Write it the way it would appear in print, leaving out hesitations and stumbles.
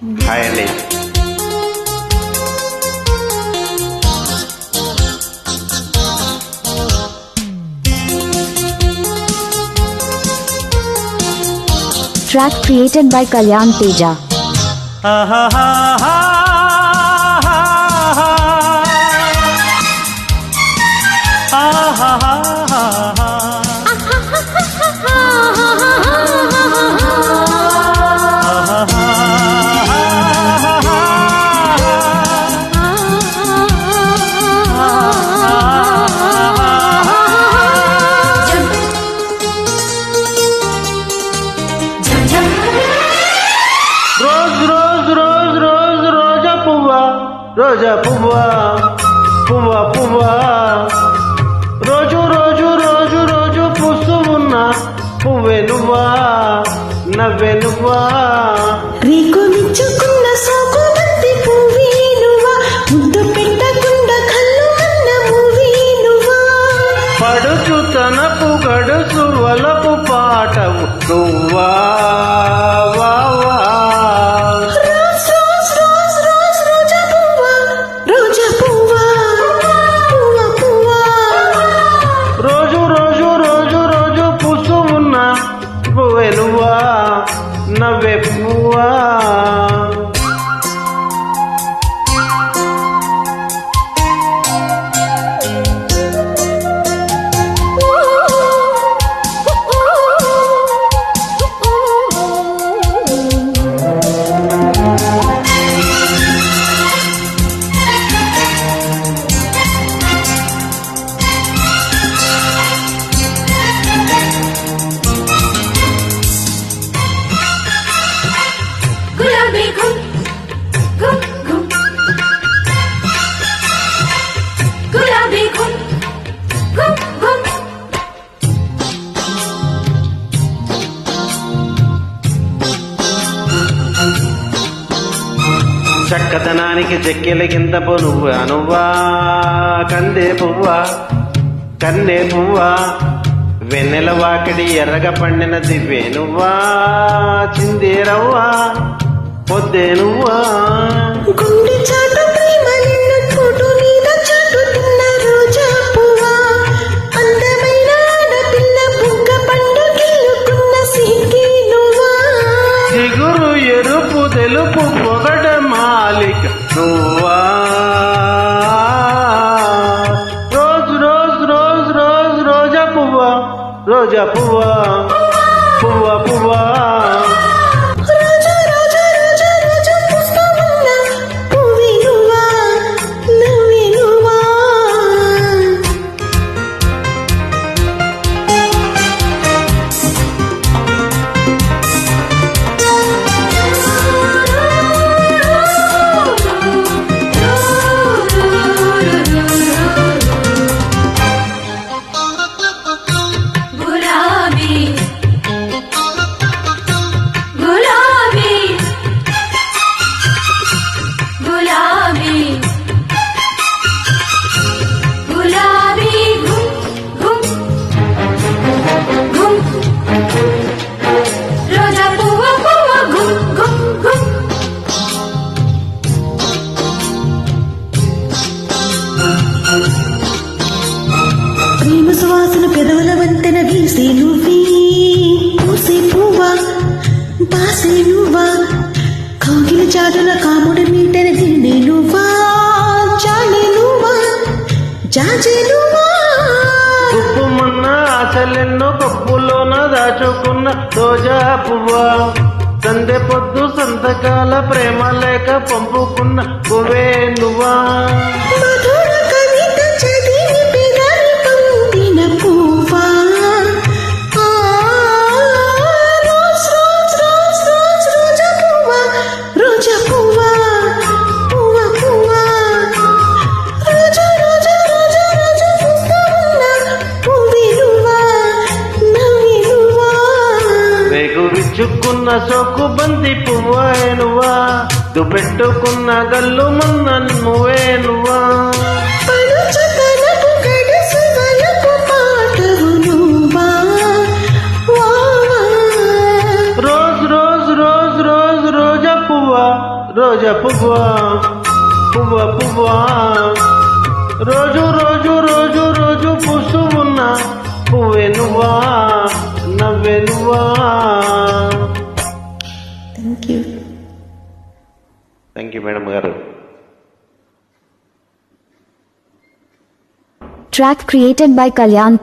Hi అండి. Track created by Kalyan Teja. రోజా పువ్వా పువ్వా పువ్వా రోజు రోజు రోజు రోజు పూస్తూ ఉన్నా పువ్వే నువ్వా నవ్వే నువ్వా రేకు మించుకున్న సోకు బంతి పువ్వే నువ్వా ముద్దు పెట్టకుండా కళ్ళు అన్న పువ్వే నువ్వా పడుచు తనపు గడుసు వలపు పాటవు నువ్వా వా వా పువ్వే నువ్వా నవ్వే పువ్వా చక్కదనానికి చెక్కెల గింతపు నువ్వా నువ్వా కందే పువ్వా కన్నే పువ్వా వెన్నెల వాకిడి ఎర్రగా పండిన దివ్వే నువ్వా చిందే రవ్వా పొద్దే నువ్వా గుండె చాటు ప్రేమ నిన్ను ఫోటో మీద చాటుతున్న రోజా పువ్వా అందమైన ఆడపిల్ల బుగ్గ పండు గిల్లుకున్న సిగ్గి నువ్వా చిగురు ఎరుపు తెలుపు పొగడ మాలిక నువ్వా రోజ్ రోజ్ రోజ్ రోజ్ రోజా పువ్వా రోజా పువ్వా పువ్వా పువ్వా ప్రేమ సువాసన పెదవుల వంతెన వీసే నువ్వే పూసే పువ్వా బాసే నువ్వా కాగిల చాటుల కాముడి మీటన దిన్నే నువ్వా జానే నువ్వా జాజే నువ్వా ఉప్పుమన్న ఆశలెన్నో కప్పులోన దాచుకున్న రోజా పువ్వా సందె పొద్దు సంతకాల ప్రేమ లేక పంపుకున్న పువ్వే నువ్వా మధుర కవిత చదివి పెదవి పంపిన పువ్వా రోజ్ రోజ్ రోజ్ రోజ్ రోజా పువ్వా రోజా పువ్వా పువ్వా పువ్వా రోజా రోజా రోజా రోజా చూస్తూ ఉన్నా పువ్వే నువ్వా నవ్వే నువ్వా వేగు విచ్చుకున్న సోకు బంతి పువ్వే నువ్వా దుపెట్టుకున్న గల్లు మన్న నువ్వే నువ్వా పలుచదనపు గడసు వలపు పాటవు నువ్వా రోజ్ రోజ్ రోజ్ రోజ్ రోజా పువ్వా రోజా పువ్వా పువ్వా పువ్వా రోజు రోజు రోజు రోజు పూస్తూ ఉన్నా పువ్వే నువ్వా నవ్వే నువ్వా. థ్యాంక్ యూ మేడం గారు. Track created by Kalyan